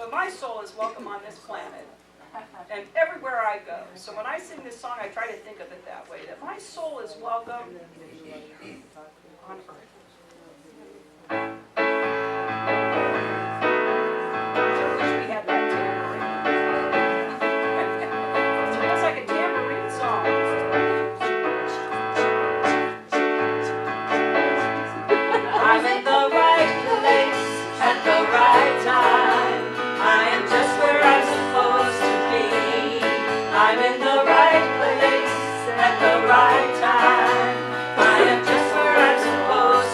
But my soul is welcome on this planet and everywhere I go. So when I sing this song, I try to think of it that way, that my soul is welcome on earth. I'm in the right place at the right time. I am just where I'm supposed to be. I'm in the right place at the right time. I am just where I'm supposed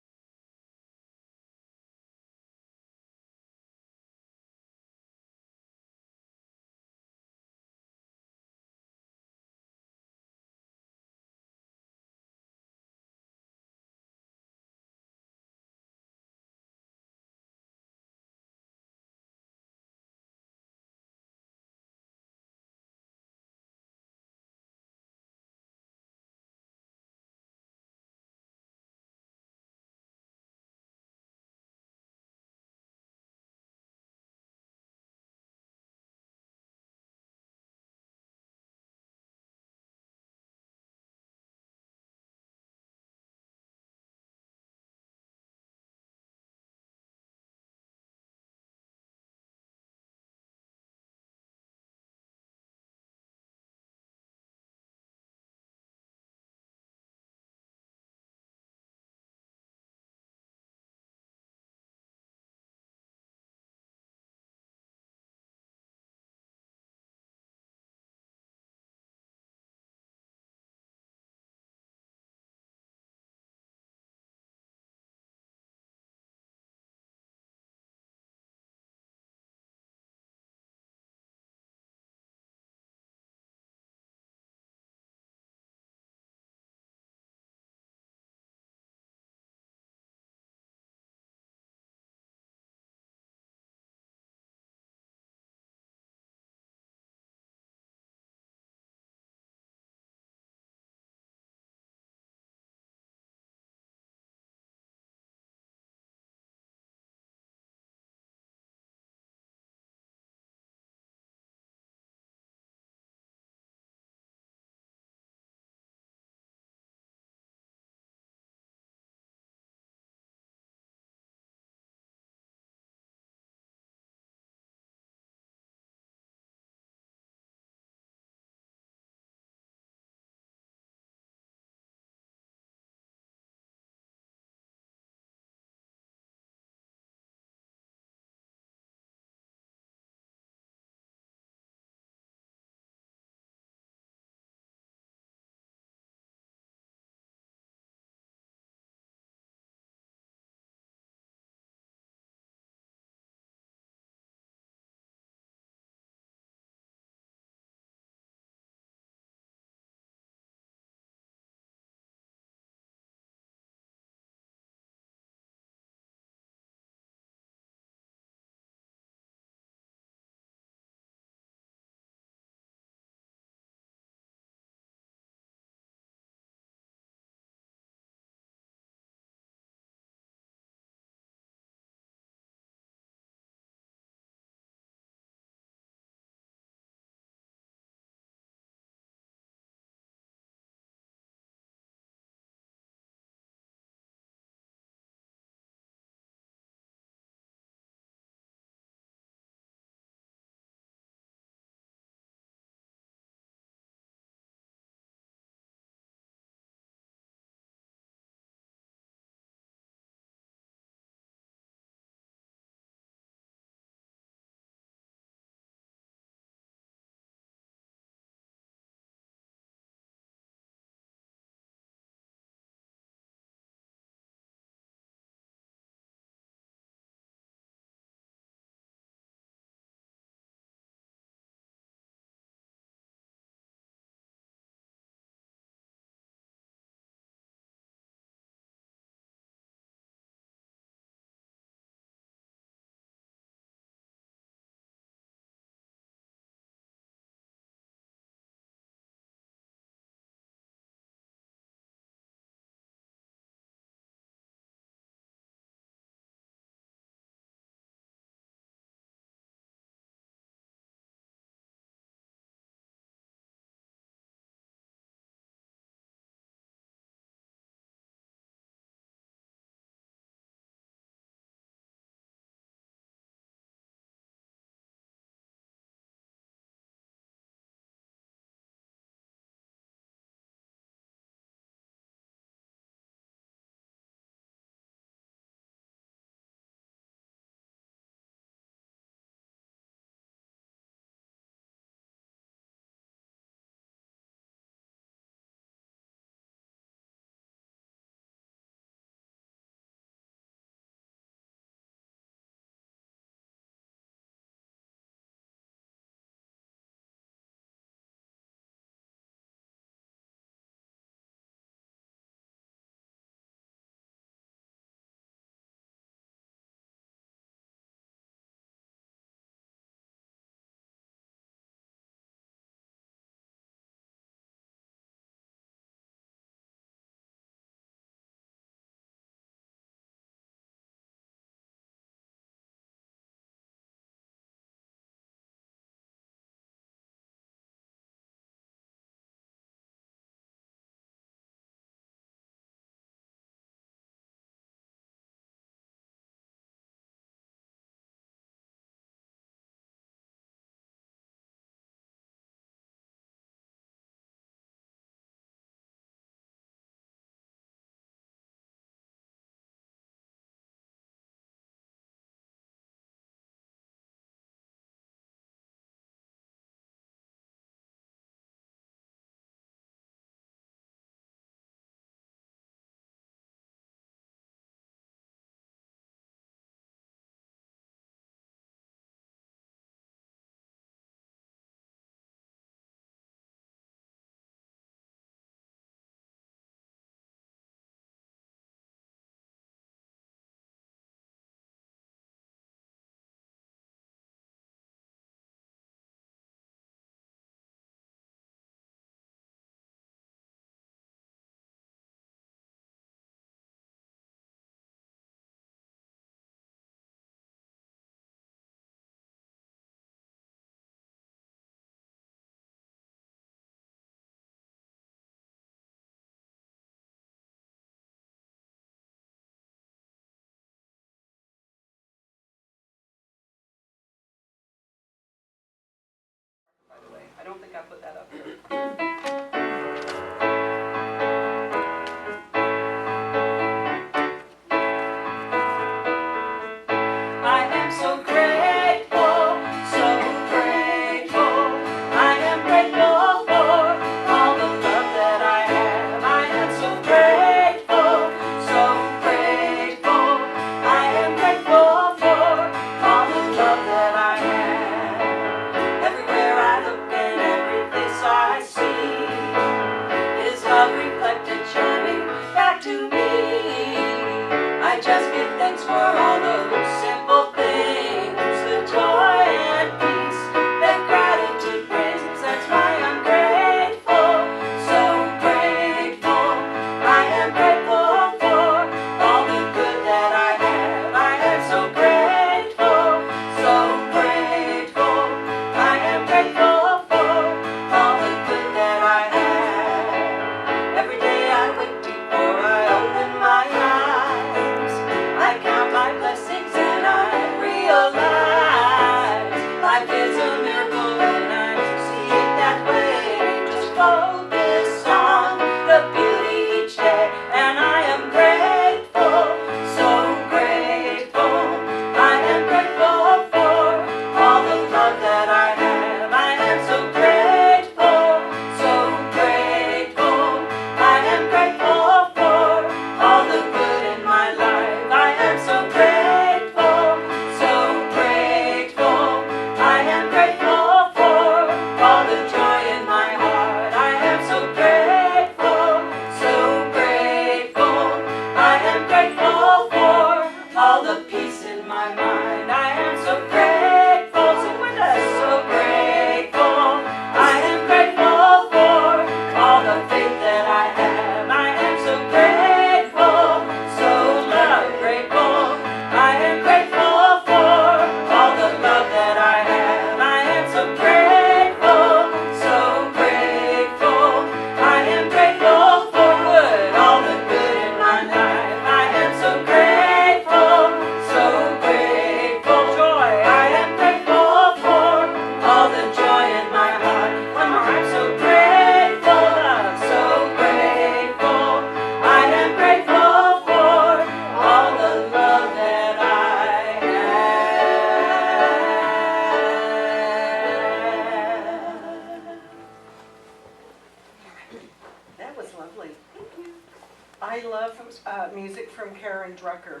Karen Drucker.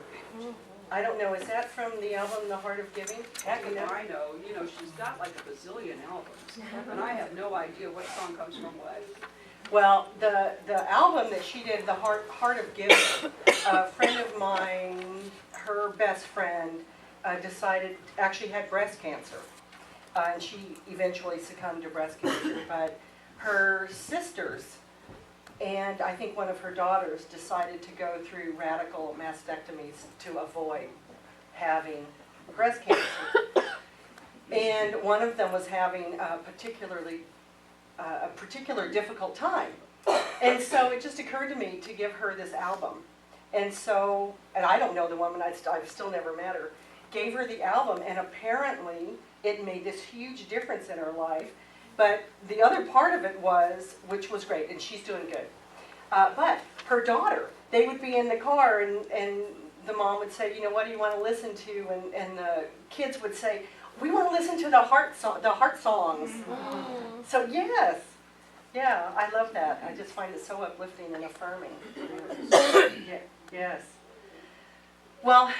I don't know, is that from the album The Heart of Giving? Heck, you know. I know, she's got like a bazillion albums, and I have no idea what song comes from what. Well, the album that she did, The Heart of Giving, a friend of mine, her best friend, actually had breast cancer. And she eventually succumbed to breast cancer, but her sisters and I think one of her daughters decided to go through radical mastectomies to avoid having breast cancer. And one of them was having a particular difficult time. And so it just occurred to me to give her this album. And I don't know the woman, I've still never met her, gave her the album, and apparently it made this huge difference in her life. But the other part of it was, which was great, and she's doing good. But her daughter, they would be in the car, and the mom would say, what do you want to listen to? And the kids would say, we want to listen to the heart songs. Mm-hmm. So yes, yeah, I love that. I just find it so uplifting and affirming. Yes. Well,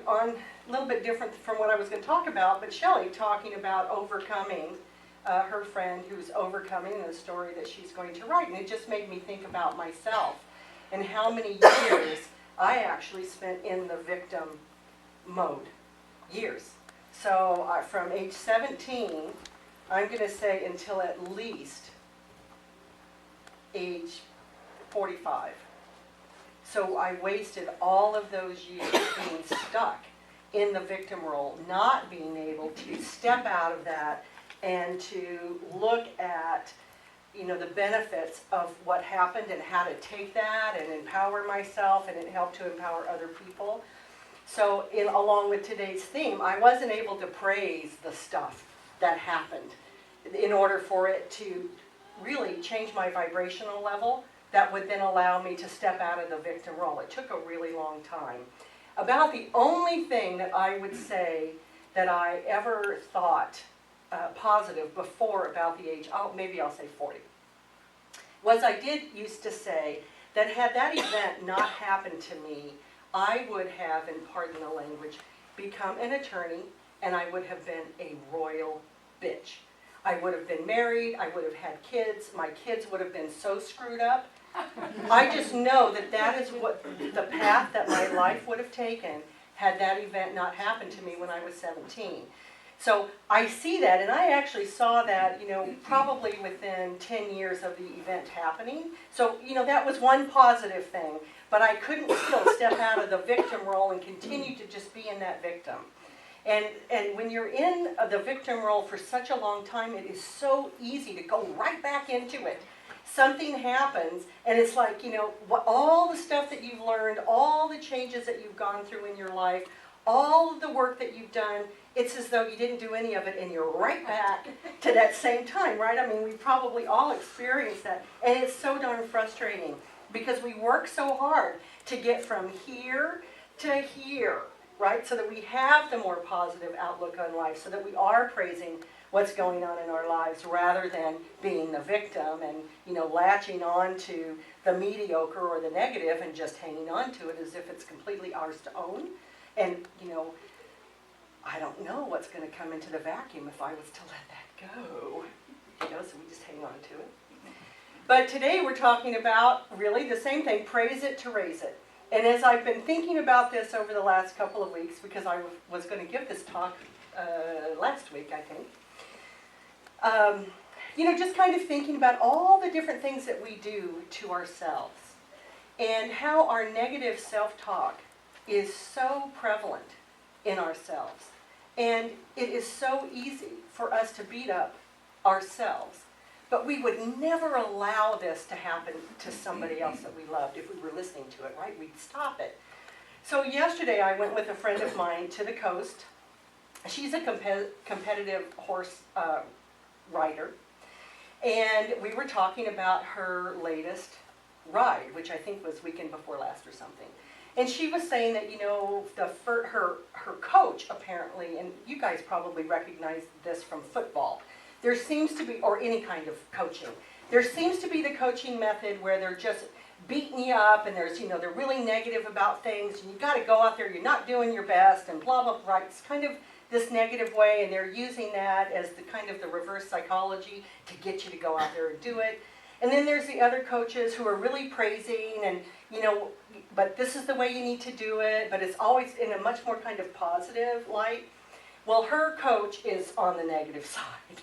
on a little bit different from what I was going to talk about, but Shelley talking about overcoming. Her friend who's overcoming the story that she's going to write. And it just made me think about myself and how many years I actually spent in the victim mode. Years. So from age 17, I'm going to say until at least age 45. So I wasted all of those years being stuck in the victim role, not being able to step out of that and to look at, the benefits of what happened and how to take that and empower myself, and it helped to empower other people. So along with today's theme, I wasn't able to praise the stuff that happened in order for it to really change my vibrational level that would then allow me to step out of the victim role. It took a really long time. About the only thing that I would say that I ever thought positive before about the age, maybe I'll say 40, was I did used to say that had that event not happened to me, I would have, and pardon the language, become an attorney, and I would have been a royal bitch. I would have been married, I would have had kids, my kids would have been so screwed up. I just know that is what the path that my life would have taken had that event not happened to me when I was 17. So I see that, and I actually saw that, probably within 10 years of the event happening. So, that was one positive thing, but I couldn't still step out of the victim role and continue to just be in that victim. And when you're in the victim role for such a long time, it is so easy to go right back into it. Something happens, and it's like, all the stuff that you've learned, all the changes that you've gone through in your life, all of the work that you've done, it's as though you didn't do any of it, and you're right back to that same time, right? I mean, we probably all experienced that, and it's so darn frustrating because we work so hard to get from here to here, right? So that we have the more positive outlook on life, so that we are praising what's going on in our lives rather than being the victim and, latching on to the mediocre or the negative and just hanging on to it as if it's completely ours to own. And, I don't know what's going to come into the vacuum if I was to let that go. So we just hang on to it. But today we're talking about really the same thing, praise it to raise it. And as I've been thinking about this over the last couple of weeks, because I was going to give this talk last week, I think, just kind of thinking about all the different things that we do to ourselves and how our negative self-talk is so prevalent in ourselves. And it is so easy for us to beat up ourselves. But we would never allow this to happen to somebody else that we loved if we were listening to it, right? We'd stop it. So yesterday I went with a friend of mine to the coast. She's a competitive horse rider. And we were talking about her latest ride, which I think was weekend before last or something. And she was saying that, her coach apparently, and you guys probably recognize this from football, there seems to be, or any kind of coaching, there seems to be the coaching method where beating you up, and there's, they're really negative about things, and you got to go out there, you're not doing your best, and blah, blah, blah. It's kind of this negative way, and they're using that as the kind of the reverse psychology to get you to go out there and do it. And then there's the other coaches who are really praising and, but this is the way you need to do it, but it's always in a much more kind of positive light. Well, her coach is on the negative side.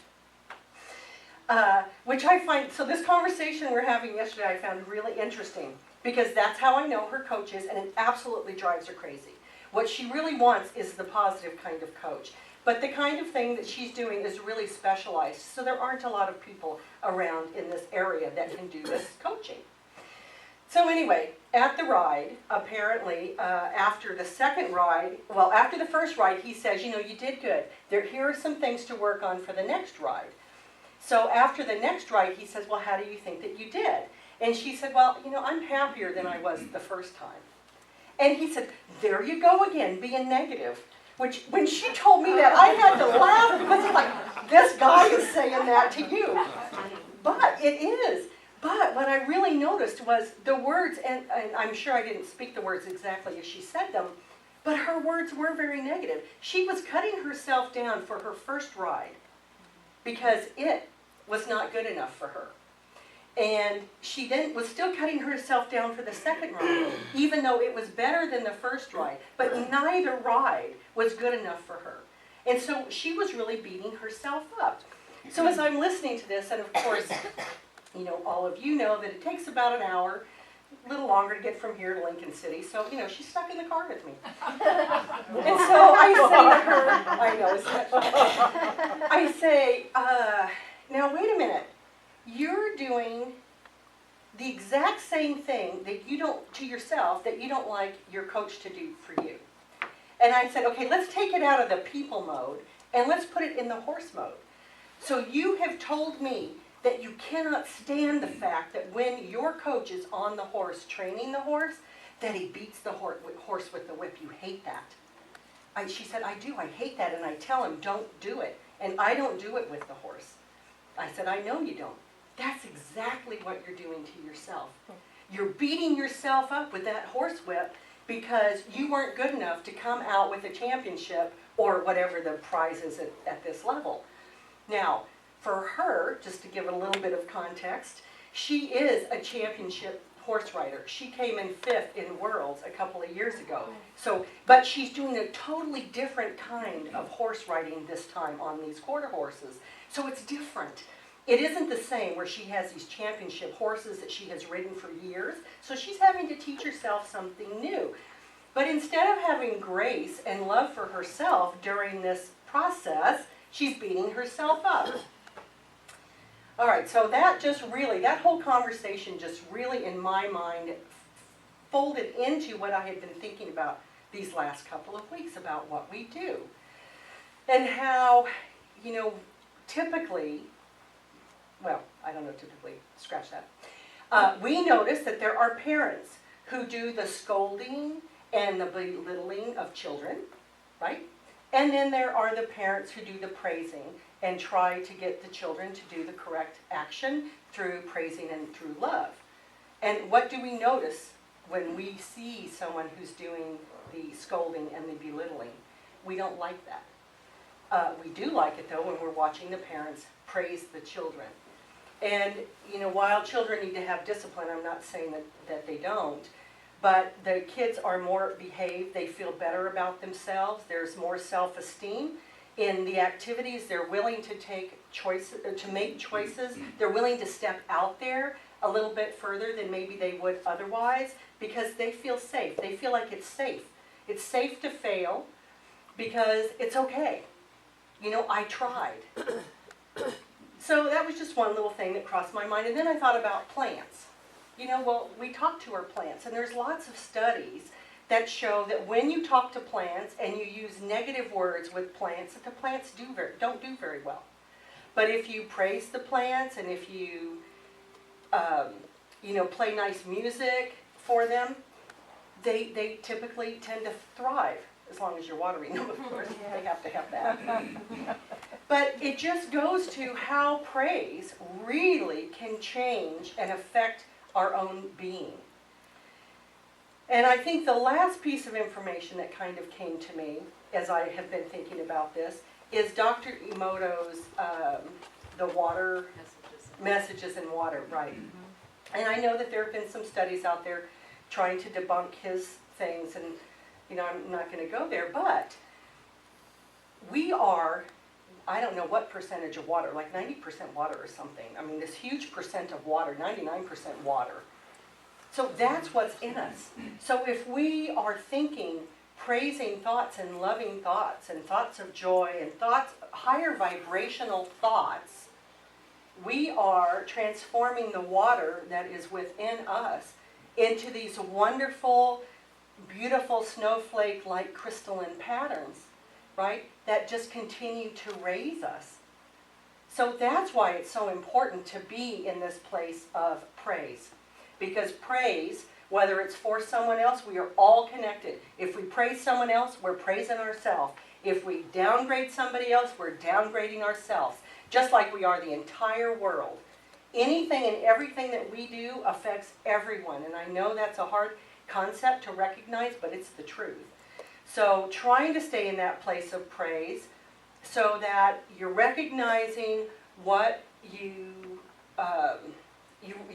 Which I find, so this conversation we're having yesterday I found really interesting, because that's how I know her coach is, and it absolutely drives her crazy. What she really wants is the positive kind of coach. But the kind of thing that she's doing is really specialized, so there aren't a lot of people around in this area that can do this coaching. So anyway, at the ride, apparently, after the second ride, well, after the first ride, he says, you did good. Here are some things to work on for the next ride. So after the next ride, he says, well, how do you think that you did? And she said, well, I'm happier than I was the first time. And he said, there you go again, being negative. Which, when she told me that, I had to laugh, because it's like, this guy is saying that to you. But it is. But what I really noticed was the words, and I'm sure I didn't speak the words exactly as she said them, but her words were very negative. She was cutting herself down for her first ride because it was not good enough for her. And she then was still cutting herself down for the second ride, even though it was better than the first ride. But neither ride was good enough for her. And so she was really beating herself up. So as I'm listening to this, and of course, all of you know that it takes about an hour, a little longer to get from here to Lincoln City. So, she's stuck in the car with me. And so I say to her, I know, isn't it? I say, now wait a minute. You're doing the exact same thing that you don't, to yourself, that you don't like your coach to do for you. And I said, okay, let's take it out of the people mode and let's put it in the horse mode. So you have told me that you cannot stand the fact that when your coach is on the horse, training the horse, that he beats the horse with the whip. You hate that. She said, I do. I hate that. And I tell him, don't do it. And I don't do it with the horse. I said, I know you don't. That's exactly what you're doing to yourself. You're beating yourself up with that horsewhip because you weren't good enough to come out with a championship or whatever the prize is at this level. Now, for her, just to give it a little bit of context, she is a championship horse rider. She came in 5th in Worlds a couple of years ago. But she's doing a totally different kind of horse riding this time on these quarter horses. So it's different. It isn't the same where she has these championship horses that she has ridden for years. So she's having to teach herself something new. But instead of having grace and love for herself during this process, she's beating herself up. All right, so that whole conversation just really, in my mind, folded into what I had been thinking about these last couple of weeks about what we do. And how, typically, well, I don't know typically, scratch that. We notice that there are parents who do the scolding and the belittling of children, right? And then there are the parents who do the praising and try to get the children to do the correct action through praising and through love. And what do we notice when we see someone who's doing the scolding and the belittling? We don't like that. We do like it, though, when we're watching the parents praise the children. And, while children need to have discipline, I'm not saying that they don't, but the kids are more behaved, they feel better about themselves, there's more self-esteem. In the activities, they're willing to make choices, they're willing to step out there a little bit further than maybe they would otherwise, because they feel safe. They feel like it's safe. It's safe to fail because it's okay. I tried. So that was just one little thing that crossed my mind. And then I thought about plants. We talk to our plants, and there's lots of studies that show that when you talk to plants and you use negative words with plants, that the plants don't do very well. But if you praise the plants and if you, play nice music for them, they typically tend to thrive, as long as you're watering them, of course. They have to have that. But it just goes to how praise really can change and affect our own being. And I think the last piece of information that kind of came to me as I have been thinking about this is Dr. Emoto's the water messages in water, right? And I know that there have been some studies out there trying to debunk his things, and I'm not going to go there, but we are, I don't know what percentage of water, like 90% water or something. I mean, this huge percent of water, 99% water. So that's what's in us. So if we are thinking praising thoughts and loving thoughts and thoughts of joy and thoughts, higher vibrational thoughts, we are transforming the water that is within us into these wonderful, beautiful snowflake-like crystalline patterns, right? That just continue to raise us. So that's why it's so important to be in this place of praise. Because praise, whether it's for someone else, we are all connected. If we praise someone else, we're praising ourselves. If we downgrade somebody else, we're downgrading ourselves. Just like we are the entire world. Anything and everything that we do affects everyone. And I know that's a hard concept to recognize, but it's the truth. So trying to stay in that place of praise so that you're recognizing what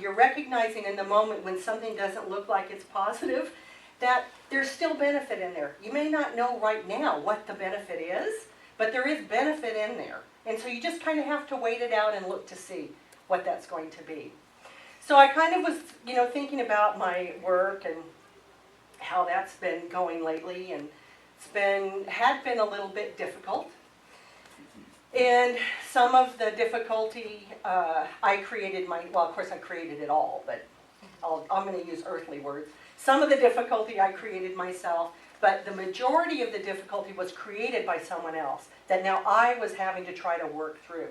you're recognizing in the moment when something doesn't look like it's positive, that there's still benefit in there. You may not know right now what the benefit is, but there is benefit in there. And so you just kind of have to wait it out and look to see what that's going to be. So I kind of was, thinking about my work and how that's been going lately, and had been a little bit difficult. And some of the difficulty, I created well, of course I created it all, but I'm going to use earthly words. Some of the difficulty I created myself, but the majority of the difficulty was created by someone else that now I was having to try to work through.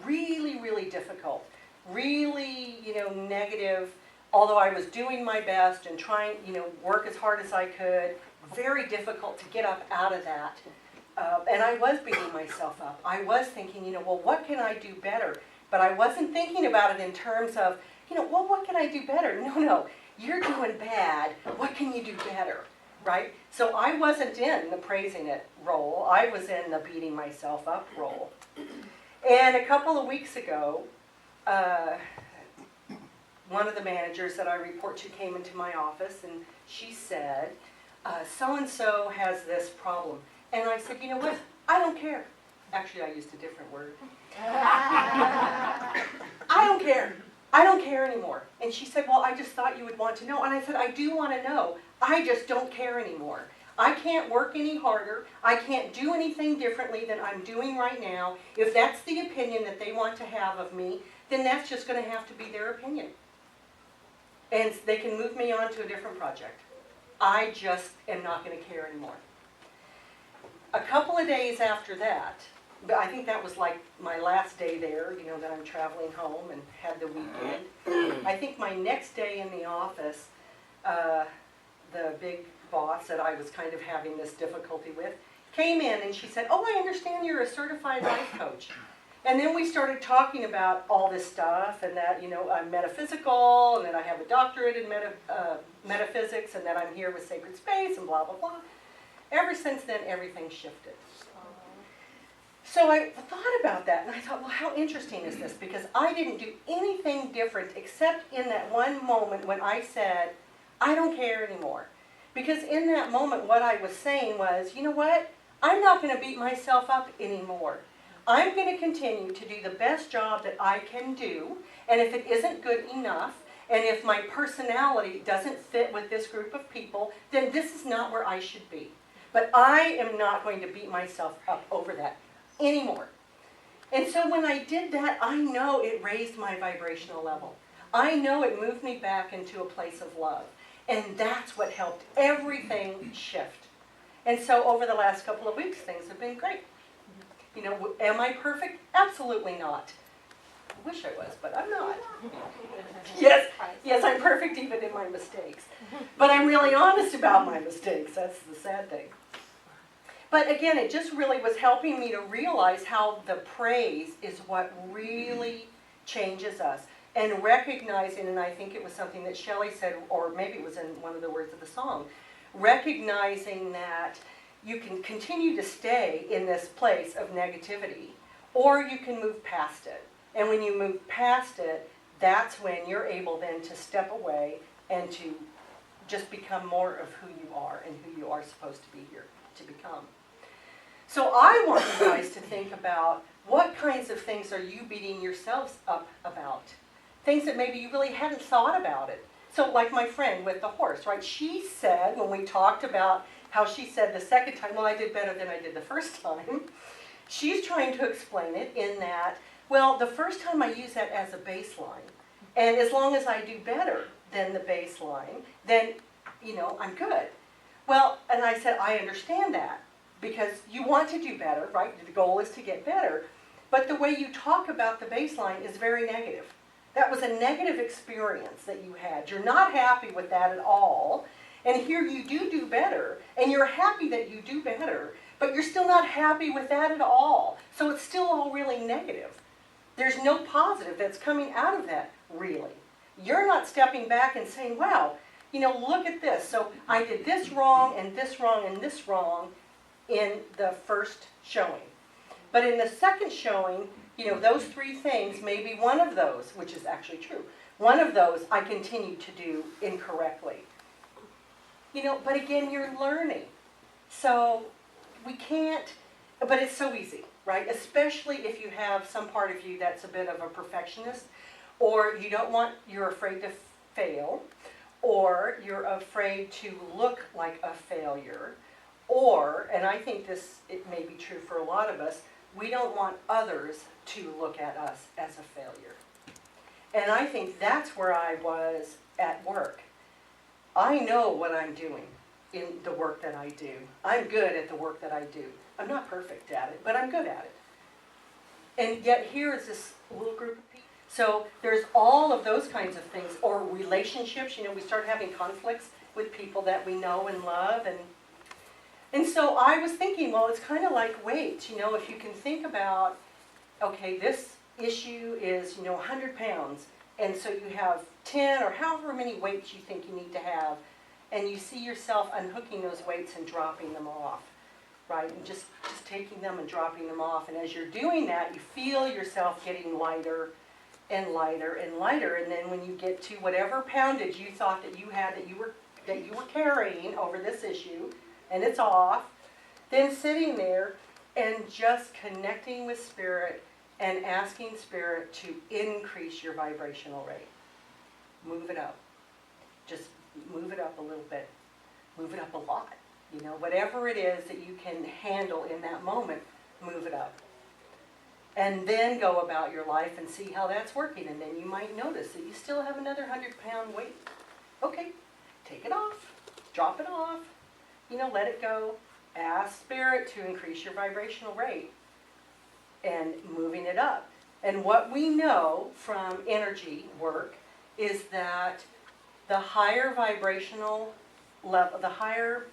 Really, really difficult. Really, negative, although I was doing my best and trying, work as hard as I could. Very difficult to get up out of that. And I was beating myself up. I was thinking, well, what can I do better? But I wasn't thinking about it in terms of, well, what can I do better? No, you're doing bad. What can you do better? Right? So I wasn't in the praising it role. I was in the beating myself up role. And a couple of weeks ago, one of the managers that I report to came into my office, and she said, so-and-so has this problem. And I said, you know what? I don't care. Actually, I used a different word. I don't care. I don't care anymore. And she said, well, I just thought you would want to know. And I said, I do want to know. I just don't care anymore. I can't work any harder. I can't do anything differently than I'm doing right now. If that's the opinion that they want to have of me, then that's just going to have to be their opinion. And they can move me on to a different project. I just am not going to care anymore. A couple of days after that, but I think that was like my last day there, that I'm traveling home and had the weekend. I think my next day in the office, the big boss that I was kind of having this difficulty with came in and she said, oh, I understand you're a certified life coach. And then we started talking about all this stuff and that, I'm metaphysical and that I have a doctorate in metaphysics and that I'm here with Sacred Space and blah, blah, blah. Ever since then, everything shifted. So I thought about that, and I thought, well, how interesting is this? Because I didn't do anything different except in that one moment when I said, I don't care anymore. Because in that moment, what I was saying was, you know what? I'm not going to beat myself up anymore. I'm going to continue to do the best job that I can do, and if it isn't good enough, and if my personality doesn't fit with this group of people, then this is not where I should be. But I am not going to beat myself up over that anymore. And so when I did that, I know it raised my vibrational level. I know it moved me back into a place of love. And that's what helped everything shift. And so over the last couple of weeks, things have been great. Am I perfect? Absolutely not. I wish I was, but I'm not. Yes, I'm perfect even in my mistakes. But I'm really honest about my mistakes. That's the sad thing. But again, it just really was helping me to realize how the praise is what really changes us. and recognizing, and I think it was something that Shelley said, or maybe it was in one of the words of the song, recognizing that you can continue to stay in this place of negativity, or you can move past it. And when you move past it, that's when you're able then to step away and to just become more of who you are and who you are supposed to be here to become. So I want you guys to think about what kinds of things are you beating yourselves up about? Things that maybe you really hadn't thought about it. So like my friend with the horse, right? She said, when we talked about how she said the second time, well, I did better than I did the first time. She's trying to explain it in that, well, the first time I use that as a baseline. And as long as I do better than the baseline, then, I'm good. Well, and I said, I understand that. Because you want to do better, right? The goal is to get better. But the way you talk about the baseline is very negative. That was a negative experience that you had. You're not happy with that at all. And here you do better. And you're happy that you do better. But you're still not happy with that at all. So it's still all really negative. There's no positive that's coming out of that, really. You're not stepping back and saying, wow, look at this. So I did this wrong and this wrong and this wrong in the first showing. But in the second showing, those three things, maybe one of those, which is actually true, one of those I continue to do incorrectly. But again, you're learning. So we can't, but it's so easy, right? Especially if you have some part of you that's a bit of a perfectionist, or you're afraid to fail, or you're afraid to look like a failure, or, and I think it may be true for a lot of us, we don't want others to look at us as a failure. And I think that's where I was at work. I know what I'm doing in the work that I do. I'm good at the work that I do. I'm not perfect at it, but I'm good at it. And yet here is this little group of people. So there's all of those kinds of things, or relationships. We start having conflicts with people that we know and love, and so I was thinking, well, it's kind of like weight. If you can think about, okay, this issue is, 100 pounds, and so you have 10 or however many weights you think you need to have, and you see yourself unhooking those weights and dropping them off, right? And just taking them and dropping them off. And as you're doing that, you feel yourself getting lighter and lighter and lighter. And then when you get to whatever poundage you thought that you had, that you were carrying over this issue, and it's off, then sitting there and just connecting with Spirit and asking Spirit to increase your vibrational rate. Move it up. Just move it up a little bit. Move it up a lot. Whatever it is that you can handle in that moment, move it up. And then go about your life and see how that's working. And then you might notice that you still have another 100-pound weight. Okay, take it off. Drop it off. Let it go. Ask Spirit to increase your vibrational rate and moving it up. And what we know from energy work is that the higher vibrational level, the higher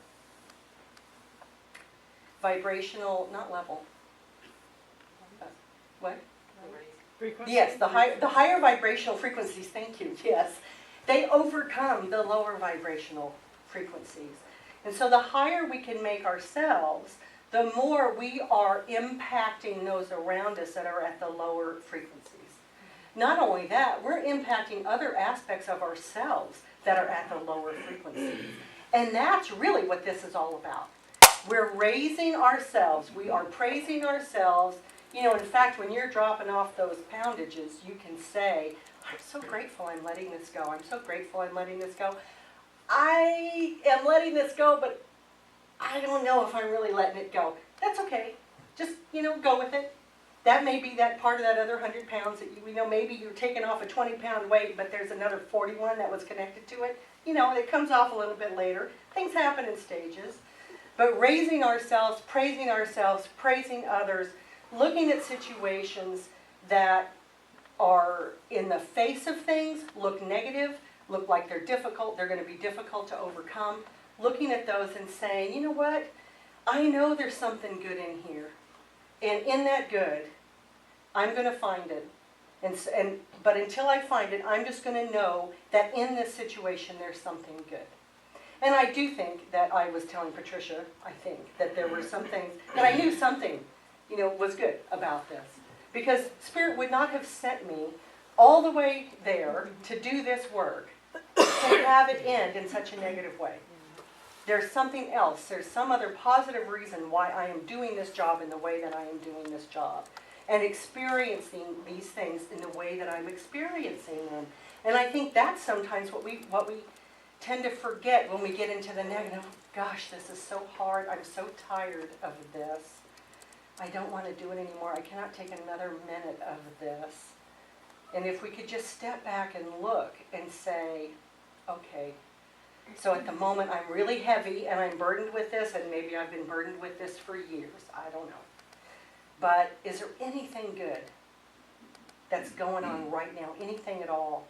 vibrational, not level. What? Frequency? Yes, the higher vibrational frequencies, thank you, yes. They overcome the lower vibrational frequencies. And so the higher we can make ourselves, the more we are impacting those around us that are at the lower frequencies. Not only that, we're impacting other aspects of ourselves that are at the lower frequencies. And that's really what this is all about. We're raising ourselves. We are praising ourselves. In fact, when you're dropping off those poundages, you can say, I'm so grateful I'm letting this go. I'm so grateful I'm letting this go. I am letting this go, but I don't know if I'm really letting it go. That's okay. Just, go with it. That may be that part of that other 100 pounds that maybe you're taking off a 20-pound weight, but there's another 41 that was connected to it. It comes off a little bit later. Things happen in stages. But raising ourselves, praising others, looking at situations that are in the face of things, look negative, look like they're difficult, they're going to be difficult to overcome. Looking at those and saying, you know what? I know there's something good in here. And in that good, I'm going to find it. But until I find it, I'm just going to know that in this situation there's something good. And I do think that I was telling Patricia, I think, that there were some things, that I knew something, was good about this. Because Spirit would not have sent me all the way there to do this work, to have it end in such a negative way. There's something else. There's some other positive reason why I am doing this job in the way that I am doing this job. And experiencing these things in the way that I'm experiencing them. And I think that's sometimes what we tend to forget when we get into the negative. Gosh, this is so hard. I'm so tired of this. I don't want to do it anymore. I cannot take another minute of this. And if we could just step back and look and say, okay, so at the moment I'm really heavy and I'm burdened with this, and maybe I've been burdened with this for years. I don't know. But is there anything good that's going on right now? Anything at all?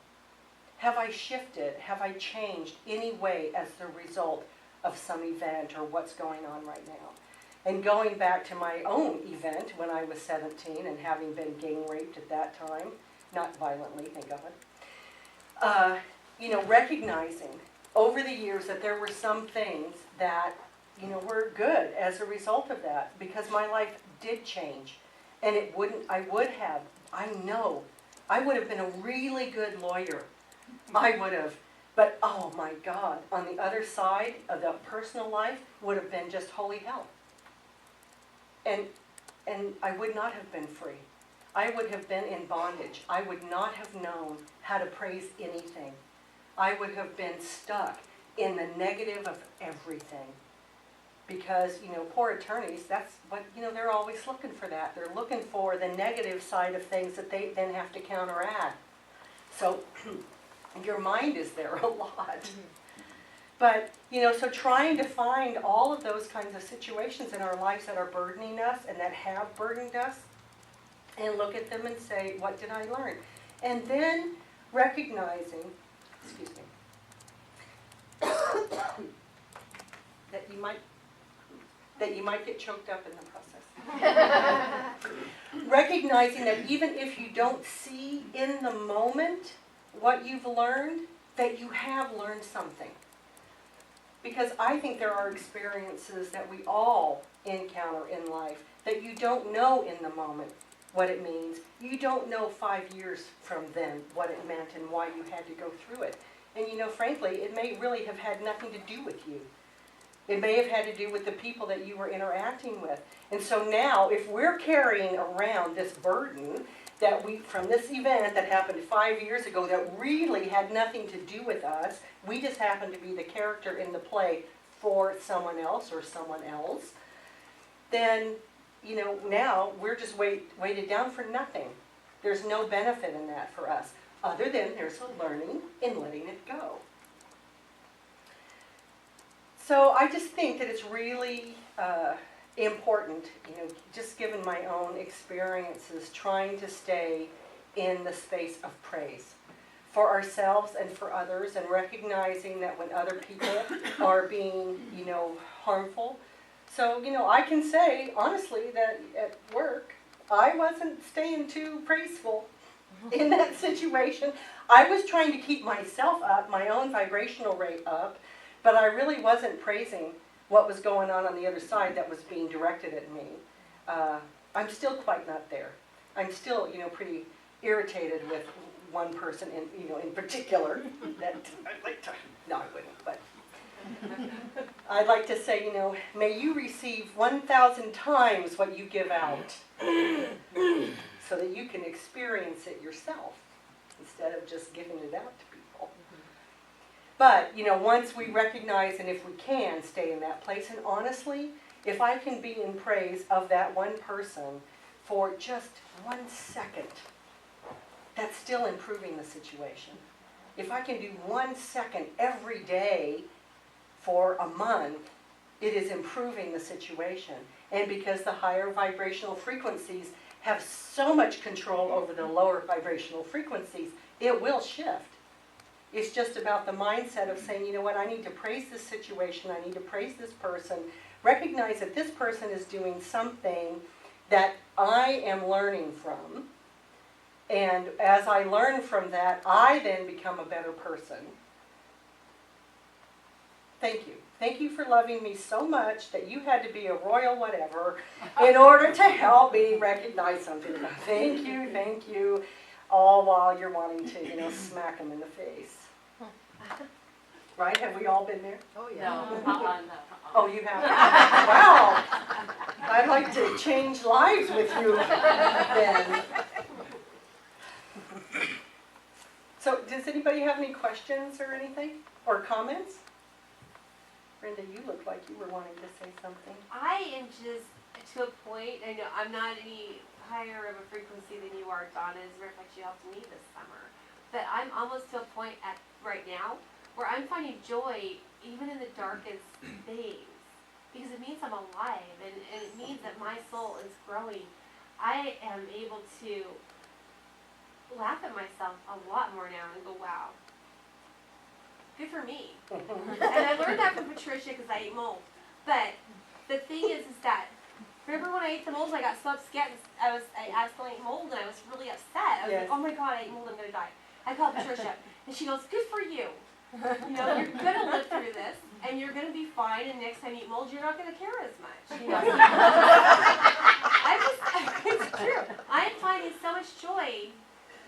Have I shifted? Have I changed any way as the result of some event or what's going on right now? And going back to my own event when I was 17 and having been gang raped at that time, not violently, thank God, recognizing over the years that there were some things that, were good as a result of that, because my life did change. And I would have been a really good lawyer. I would have. But, oh my God, on the other side of the personal life would have been just holy hell. And I would not have been free. I would have been in bondage. I would not have known how to praise anything. I would have been stuck in the negative of everything. Because, poor attorneys, that's what, they're always looking for that. They're looking for the negative side of things that they then have to counteract. So your mind is there a lot. But, so trying to find all of those kinds of situations in our lives that are burdening us and that have burdened us, and look at them and say, what did I learn? And then recognizing, excuse me, that you might get choked up in the process. Recognizing that even if you don't see in the moment what you've learned, that you have learned something. Because I think there are experiences that we all encounter in life that you don't know in the moment what it means. You don't know 5 years from then what it meant and why you had to go through it. And frankly, it may really have had nothing to do with you. It may have had to do with the people that you were interacting with. And so now, if we're carrying around this burden that from this event that happened 5 years ago that really had nothing to do with us, we just happened to be the character in the play for someone else or someone else, then, now we're just weighted down for nothing. There's no benefit in that for us, other than there's a learning in letting it go. So I just think that it's really important, just given my own experiences, trying to stay in the space of praise for ourselves and for others, and recognizing that when other people are being, harmful. So, I can say, honestly, that at work, I wasn't staying too praiseful in that situation. I was trying to keep myself up, my own vibrational rate up, but I really wasn't praising what was going on the other side that was being directed at me. I'm still quite not there. I'm still, pretty irritated with one person in particular that I'd like to, no, I wouldn't, but I'd like to say, may you receive 1,000 times what you give out so that you can experience it yourself instead of just giving it out to people. But, once we recognize and if we can stay in that place, and honestly, if I can be in praise of that one person for just 1 second, that's still improving the situation. If I can do 1 second every day for a month, it is improving the situation. And because the higher vibrational frequencies have so much control over the lower vibrational frequencies, it will shift. It's just about the mindset of saying, I need to praise this situation, I need to praise this person, recognize that this person is doing something that I am learning from, And as I learn from that, I then become a better person. Thank you. Thank you for loving me so much that you had to be a royal whatever in order to help me recognize something. Thank you. All while you're wanting to, smack them in the face. Right? Have we all been there? Oh, No, yeah. no. Oh, you have? Wow. I'd like to change lives with you then. So, does anybody have any questions or anything? Or comments? Brenda, you look like you were wanting to say something. I am just to a point, I know I'm not any higher of a frequency than you are, Donna, as a matter of fact, you helped me this summer. But I'm almost to a point right now where I'm finding joy even in the darkest things. Because it means I'm alive and it means that my soul is growing. I am able to laugh at myself a lot more now and go, wow, good for me. And I learned that from Patricia because I ate mold. But the thing is that, remember when I ate the mold, I got so upset. I accidentally ate mold and I was really upset. I was like, oh my God, I ate mold, I'm going to die. I called Patricia and she goes, good for you. You're going to live through this and you're going to be fine, and next time you eat mold, you're not going to care as much. It's true. I'm finding so much joy,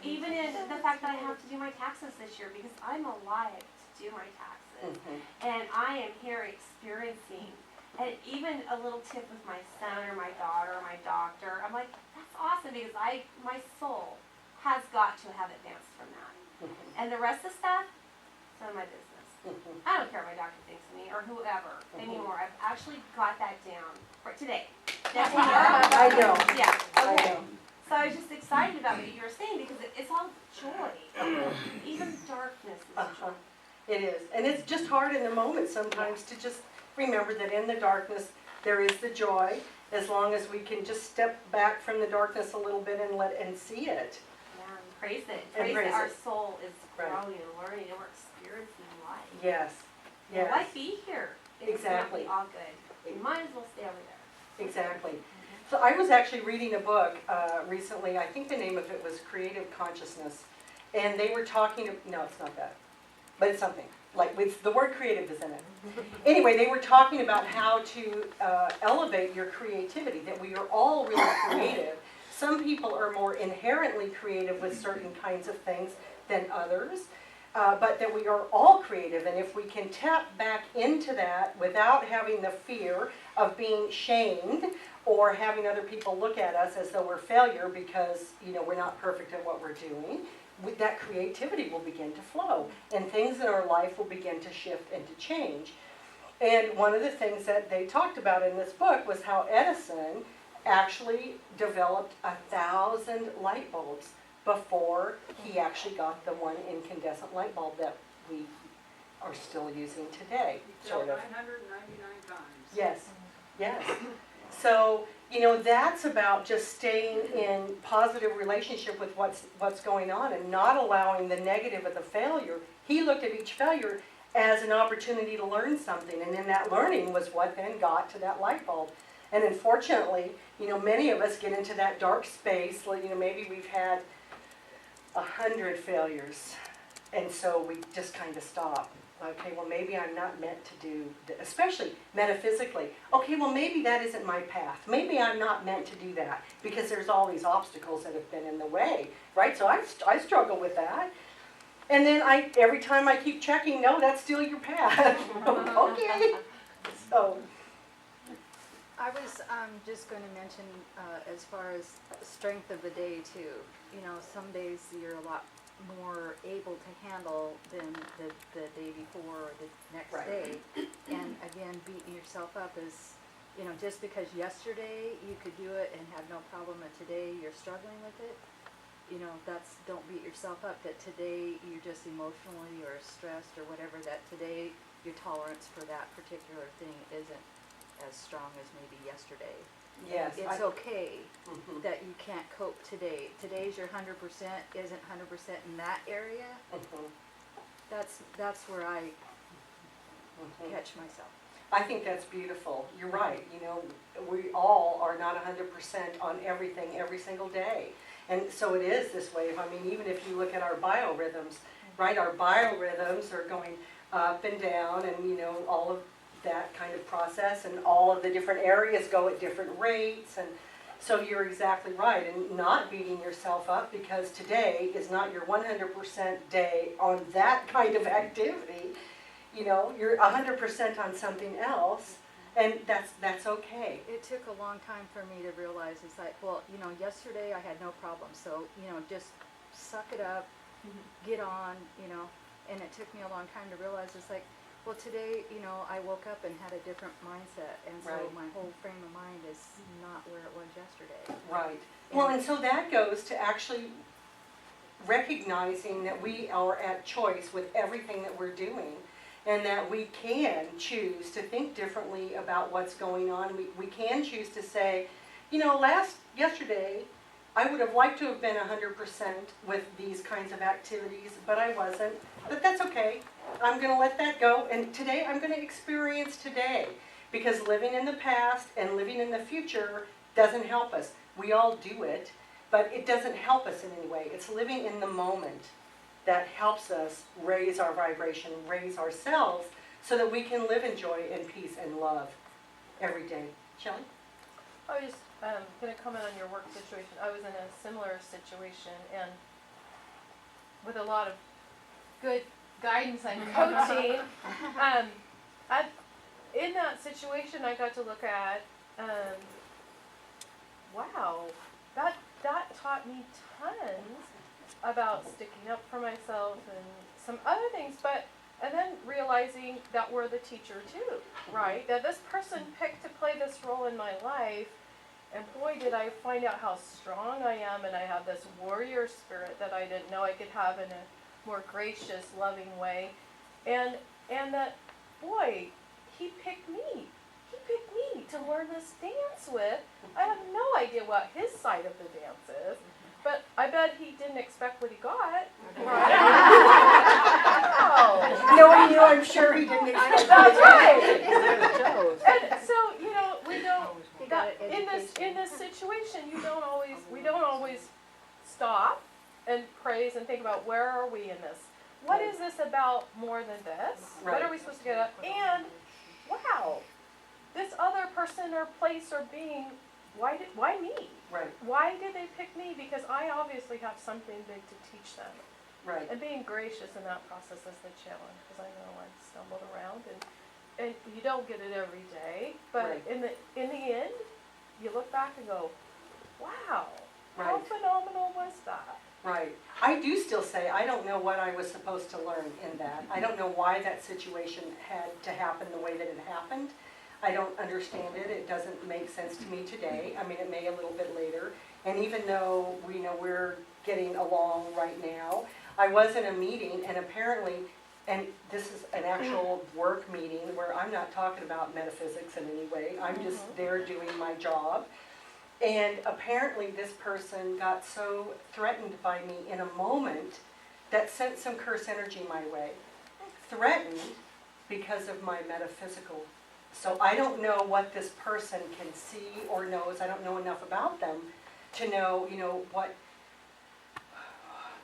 even in the fact that I have to do my taxes this year, because I'm alive to do my taxes. And I am here experiencing, and even a little tip with my son or my daughter or my doctor, I'm like, that's awesome, because my soul has got to have advanced from that. And the rest of the stuff, it's none of my business. I don't care what my doctor thinks of me or whoever anymore. I've actually got that down for today. That's what I know. Yeah. I Okay. know. So I was just excited about what you were saying because it's all joy. Even darkness is joy. It is. And it's just hard in the moment sometimes to just remember that in the darkness there is the joy, as long as we can just step back from the darkness a little bit and see it. Yeah, and praise it. And praise that our it. soul is Right. growing and learning and we're experiencing life. Yes. Yes. Why be here? It's Exactly. All good. You might as well stay over there. Exactly. So I was actually reading a book recently. I think the name of it was Creative Consciousness. And they were talking, no, it's not that, but it's something. Like, with the word creative is in it. Anyway, they were talking about how to elevate your creativity, that we are all really creative. Some people are more inherently creative with certain kinds of things than others, but that we are all creative. And if we can tap back into that without having the fear of being shamed or having other people look at us as though we're failure because, we're not perfect at what we're doing, that creativity will begin to flow and things in our life will begin to shift and to change. And one of the things that they talked about in this book was how Edison actually developed 1,000 light bulbs before he actually got the one incandescent light bulb that we are still using today, sort of. 999 times. Yes, yes. So, that's about just staying in positive relationship with what's going on and not allowing the negative of the failure. He looked at each failure as an opportunity to learn something, and then that learning was what then got to that light bulb. And unfortunately, many of us get into that dark space. Maybe we've had 100 failures, and so we just kind of stop. Okay, well, maybe I'm not meant to do, especially metaphysically. Okay, well, maybe that isn't my path. Maybe I'm not meant to do that because there's all these obstacles that have been in the way, right? So I struggle with that. And then every time I keep checking, no, that's still your path. Okay. So. I was just going to mention as far as strength of the day too. Some days you're a lot more able to handle than the day before or the next Right. day. And again, beating yourself up is, just because yesterday you could do it and have no problem, and today you're struggling with it, don't beat yourself up that today you're just emotionally or stressed or whatever, that today your tolerance for that particular thing isn't as strong as maybe yesterday. Yes. It's okay Mhm. that you can't cope today. Today's your 100% isn't 100% in that area. Mhm. That's where I Mhm. catch myself. I think that's beautiful. You're right, we all are not 100% on everything every single day. And so it is this wave. I mean, even if you look at our biorhythms, right, our biorhythms are going up and down and, all of that kind of process, and all of the different areas go at different rates. And so you're exactly right, and not beating yourself up because today is not your 100% day on that kind of activity. You're 100% on something else, and that's okay. It took a long time for me to realize, it's like, well, yesterday I had no problem, so, just suck it up, get on, and it took me a long time to realize, it's like, well, today, I woke up and had a different mindset, and so Right. my whole frame of mind is not where it was yesterday. Right. Well, and so that goes to actually recognizing that we are at choice with everything that we're doing, and that we can choose to think differently about what's going on. We can choose to say, yesterday, I would have liked to have been 100% with these kinds of activities, but I wasn't. But that's okay. I'm going to let that go, and today I'm going to experience today, because living in the past and living in the future doesn't help us. We all do it, but it doesn't help us in any way. It's living in the moment that helps us raise our vibration, raise ourselves, so that we can live in joy and peace and love every day. Shelley? I was just going to comment on your work situation. I was in a similar situation, and with a lot of good guidance and coaching, in that situation, I got to look at, wow, that taught me tons about sticking up for myself and some other things, and then realizing that we're the teacher too, right? That this person picked to play this role in my life, and boy, did I find out how strong I am, and I have this warrior spirit that I didn't know I could have in a more gracious, loving way, and that, boy, he picked me to learn this dance with. I have no idea what his side of the dance is, but I bet he didn't expect what he got, right? No. Knowing you, I'm sure he didn't expect That's that. right. And so, we don't, You got that, it, in this situation, we don't always stop and praise and think about, where are we in this? What is this about more than this? What Right. are we supposed to get at? And, wow, this other person or place or being, why me? Right, Why did they pick me? Because I obviously have something big to teach them. right. And being gracious in that process is the challenge, because I know I've stumbled around, and you don't get it every day, but Right. in the end, you look back and go, wow, how Right. phenomenal was that? Right. I do still say I don't know what I was supposed to learn in that. I don't know why that situation had to happen the way that it happened. I don't understand it. It doesn't make sense to me today. I mean, it may a little bit later. And even though we know we're getting along right now, I was in a meeting, and apparently, and this is an actual work meeting where I'm not talking about metaphysics in any way. I'm just there doing my job. And apparently this person got so threatened by me in a moment that sent some curse energy my way. Threatened because of my metaphysical. So I don't know what this person can see or knows. I don't know enough about them to know, what.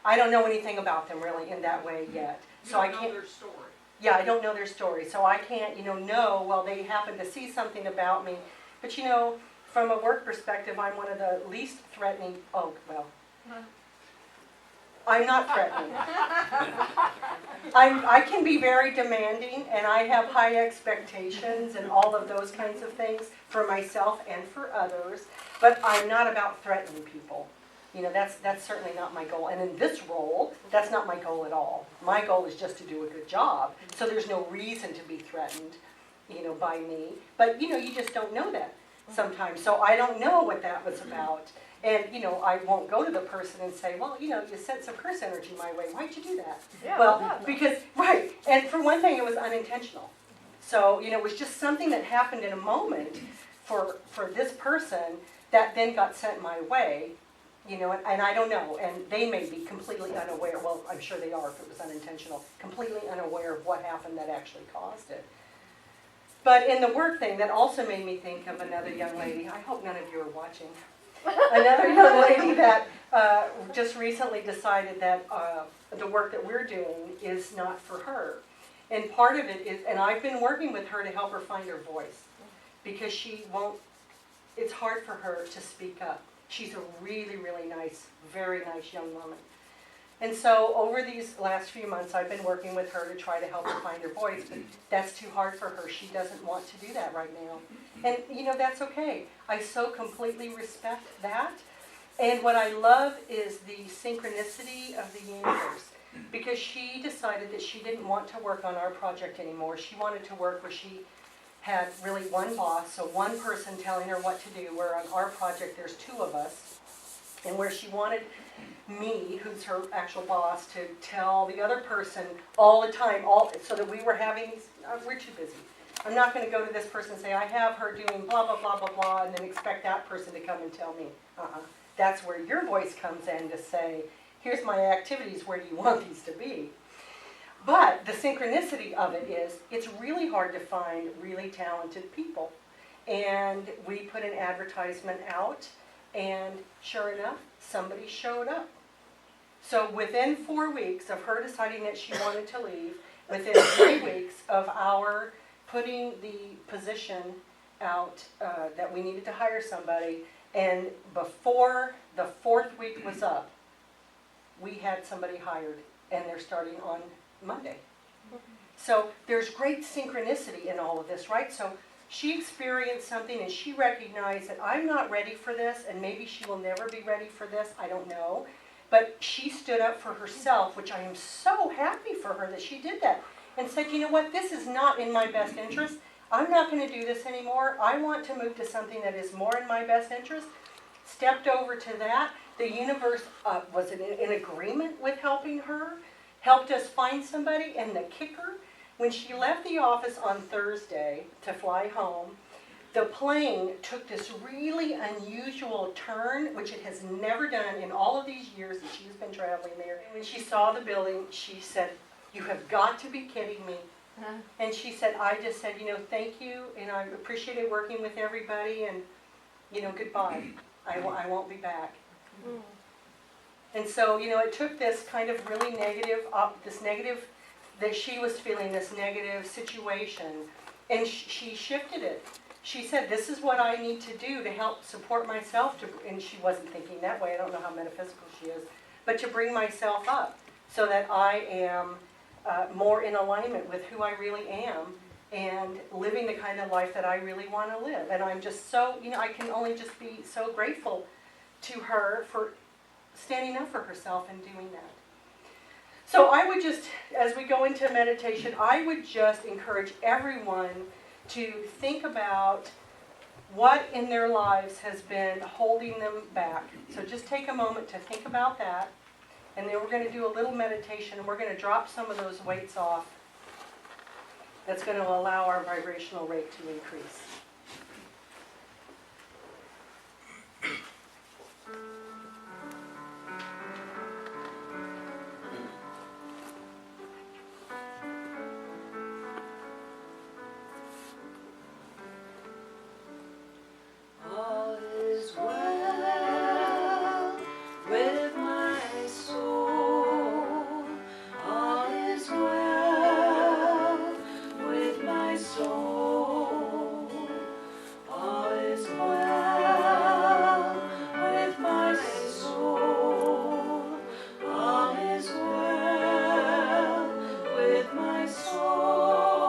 I don't know anything about them really in that way yet. So I can't. their story. Yeah, I don't know their story, so I can't, know, well, they happen to see something about me. But, from a work perspective, I'm one of the least threatening, I'm not threatening. I can be very demanding, and I have high expectations and all of those kinds of things for myself and for others, but I'm not about threatening people. That's certainly not my goal. And in this role, that's not my goal at all. My goal is just to do a good job. So there's no reason to be threatened, by me. But, you just don't know that sometimes. So I don't know what that was about. And, I won't go to the person and say, well, you sent some curse energy my way. Why'd you do that? Yeah, Well, yeah. because, right. And for one thing, it was unintentional. So, it was just something that happened in a moment for this person that then got sent my way. And I don't know, and they may be completely unaware, well, I'm sure they are if it was unintentional, completely unaware of what happened that actually caused it. But in the work thing, that also made me think of another young lady. I hope none of you are watching. Another young lady that just recently decided that the work that we're doing is not for her. And part of it is, and I've been working with her to help her find her voice, because she won't, it's hard for her to speak up. She's a really, really nice, very nice young woman. And so over these last few months, I've been working with her to try to help her find her voice, but that's too hard for her. She doesn't want to do that right now. And, you know, that's okay. I so completely respect that. And what I love is the synchronicity of the universe, because she decided that she didn't want to work on our project anymore. She wanted to work where she had really one boss, so one person telling her what to do, where on our project there's two of us, and where she wanted me, who's her actual boss, to tell the other person all the time, so that we were having, we're too busy. I'm not going to go to this person and say, I have her doing blah, blah, blah, blah, blah, and then expect that person to come and tell me. That's where your voice comes in to say, here's my activities, where do you want these to be? But the synchronicity of it is, it's really hard to find really talented people. And we put an advertisement out, and sure enough, somebody showed up. So within 4 weeks of her deciding that she wanted to leave, within 3 weeks of our putting the position out that we needed to hire somebody, and before the 4th week was up, we had somebody hired, and they're starting on Monday. So there's great synchronicity in all of this, right? So she experienced something and she recognized that I'm not ready for this, and maybe she will never be ready for this, I don't know. But she stood up for herself, which I am so happy for her that she did that, and said, you know what, this is not in my best interest. I'm not going to do this anymore. I want to move to something that is more in my best interest. Stepped over to that. The universe was in agreement with helping her, helped us find somebody, and the kicker, when she left the office on Thursday to fly home, the plane took this really unusual turn, which it has never done in all of these years that she's been traveling there. And when she saw the building, she said, you have got to be kidding me. And she said, I just said, you know, thank you, and I appreciated working with everybody, and, you know, goodbye. I won't be back. And so, you know, it took this kind of really negative, that she was feeling, this negative situation, and she shifted it. She said, this is what I need to do to help support myself, and she wasn't thinking that way, I don't know how metaphysical she is, but to bring myself up so that I am more in alignment with who I really am and living the kind of life that I really want to live. And I'm just so, you know, I can only just be so grateful to her for standing up for herself and doing that. So I would just, as we go into meditation, I would just encourage everyone to think about what in their lives has been holding them back. So just take a moment to think about that, and then we're going to do a little meditation, and we're going to drop some of those weights off. That's going to allow our vibrational rate to increase. All is well with my soul. All is well with my soul. All is well with my soul. All is well with my soul.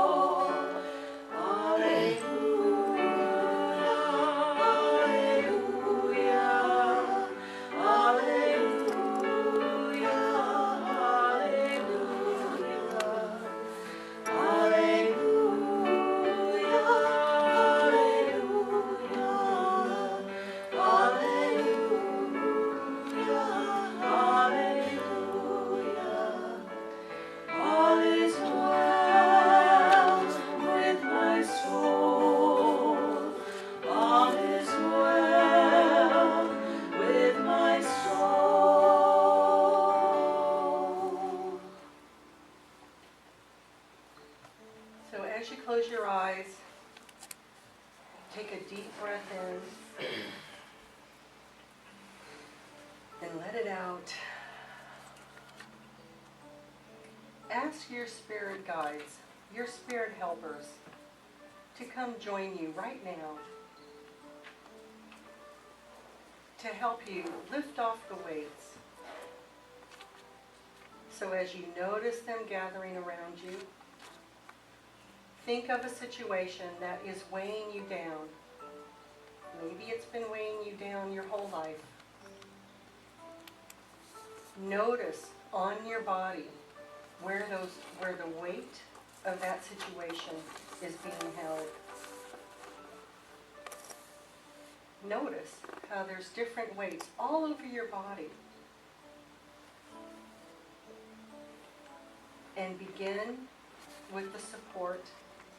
All is well with my soul. All is well with my soul. So as you close your eyes, Take a deep breath in and let it out. Ask your spirit guides, your spirit helpers, to come join you right now to help you lift off the weights. So as you notice them gathering around you, think of a situation that is weighing you down. Maybe it's been weighing you down your whole life. Notice on your body where the weight of that situation is being held. Notice how there's different weights all over your body. And begin with the support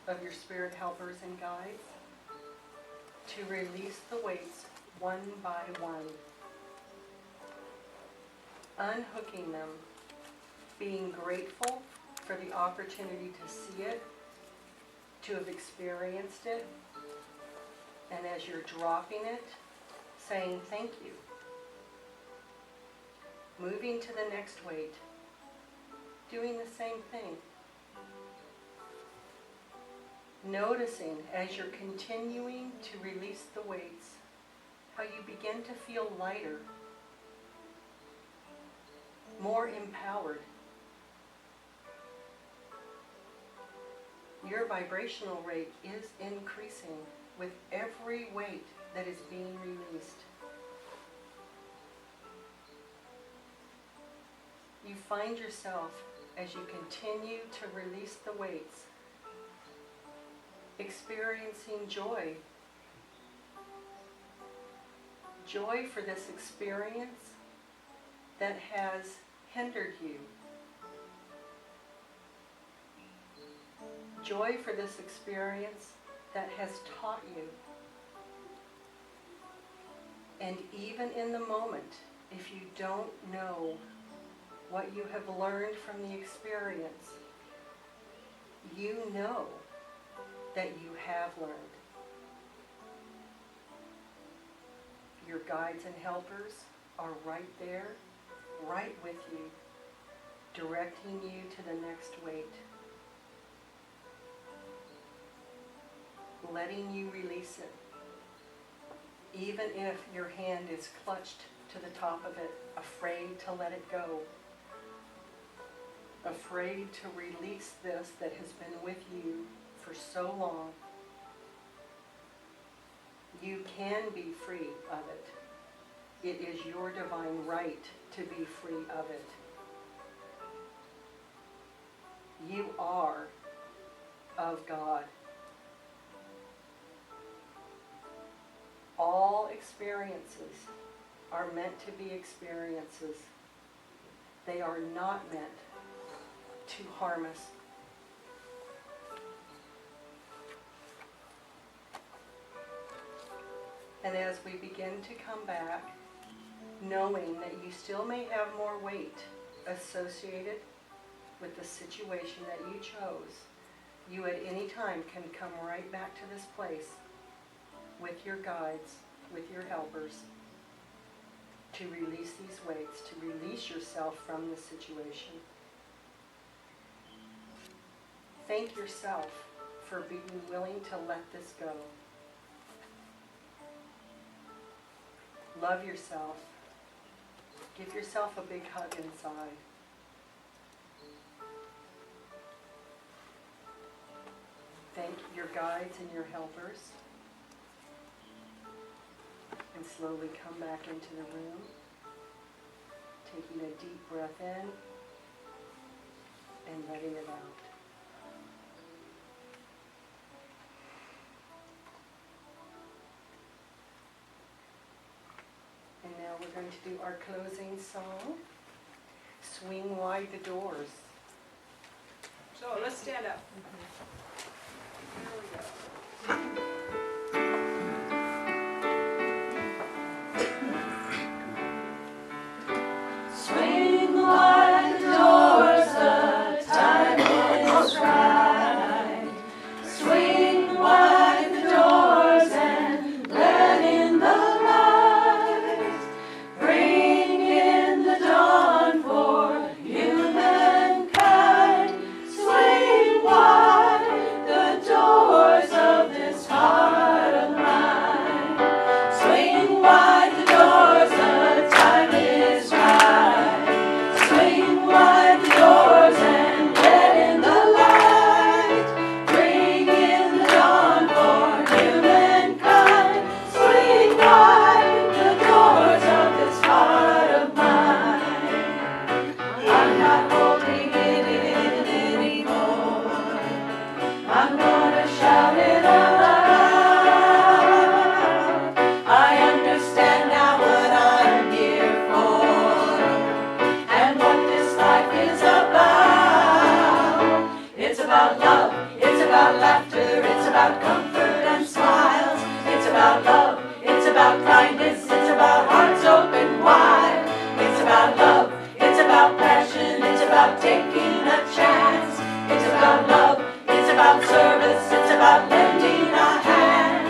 of your spirit helpers and guides to release the weights one by one. Unhooking them, being grateful for the opportunity to see it, to have experienced it, and as you're dropping it, saying thank you. Moving to the next weight, doing the same thing. Noticing as you're continuing to release the weights, how you begin to feel lighter, more empowered. Your vibrational rate is increasing with every weight that is being released. You find yourself, as you continue to release the weights, experiencing joy. Joy for this experience that has hindered you. Joy for this experience that has taught you. And even in the moment, if you don't know what you have learned from the experience, you know that you have learned. Your guides and helpers are right there, right with you, directing you to the next weight. Letting you release it. Even if your hand is clutched to the top of it, afraid to let it go. Afraid to release this that has been with you for so long. You can be free of it. It is your divine right to be free of it. You are of God. All experiences are meant to be experiences. They are not meant to harm us. And as we begin to come back, knowing that you still may have more weight associated with the situation that you chose, you at any time can come right back to this place with your guides, with your helpers, to release these weights, to release yourself from the situation. Thank yourself for being willing to let this go. Love yourself. Give yourself a big hug inside. Thank your guides and your helpers. And slowly come back into the room, taking a deep breath in and letting it out. And now we're going to do our closing song, Swing Wide the Doors. So let's stand up. Here we go. Swing wide the doors, the time is right. Swing wide the doors and about taking a chance. It's about love, it's about service, it's about lending a hand.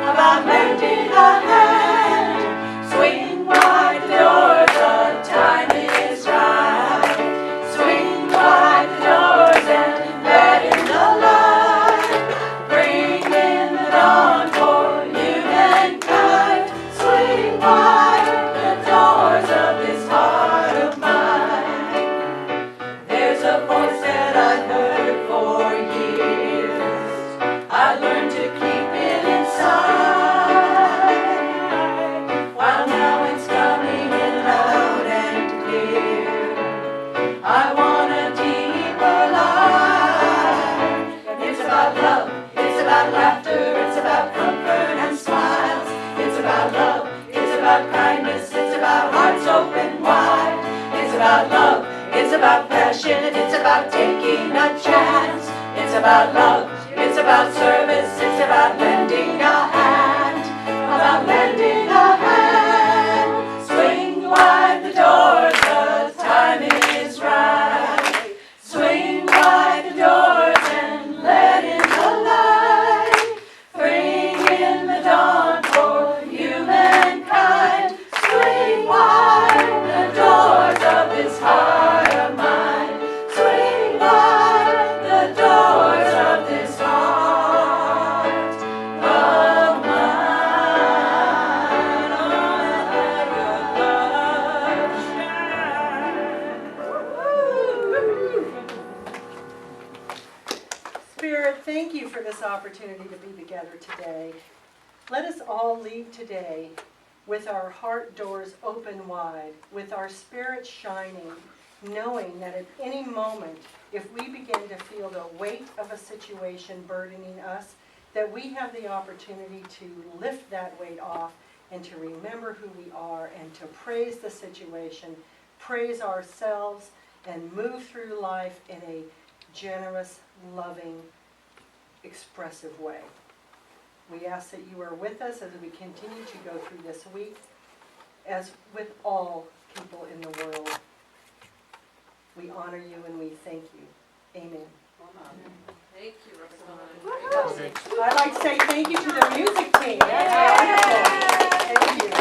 About lending a hand. Swing wide the doors, the time is right. Swing wide the doors and let in the light. Bring in the dawn for humankind. Swing wide the doors of this heart of mine. There's a voice that I heard for years. I learned to keep it inside. While now it's coming in loud and clear. I want a deeper life. It's about love, it's about laughter, it's about comfort and smiles. It's about love, it's about kindness, it's about hearts open wide. It's about love, it's about passion, it's about taking a chance. It's about love, it's about service, it's about lending a hand. About lending a hand. Swing wide the doors, the time is right. Swing wide the doors and let in the light. Bring in the dawn for humankind. Swing wide the doors of this heart of mine. Swing wide the doors of this heart of mine. Spirit, thank you for this opportunity to be together today. Let us all leave today with our heart doors open wide, with our spirits shining, knowing that at any moment, if we begin to feel the weight of a situation burdening us, that we have the opportunity to lift that weight off and to remember who we are and to praise the situation, praise ourselves, and move through life in a generous, loving, expressive way. We ask that you are with us as we continue to go through this week, as with all people in the world. We honor you and we thank you. Amen. Thank you, Roxanne. I'd like to say thank you to the music team. That's wonderful. Thank you.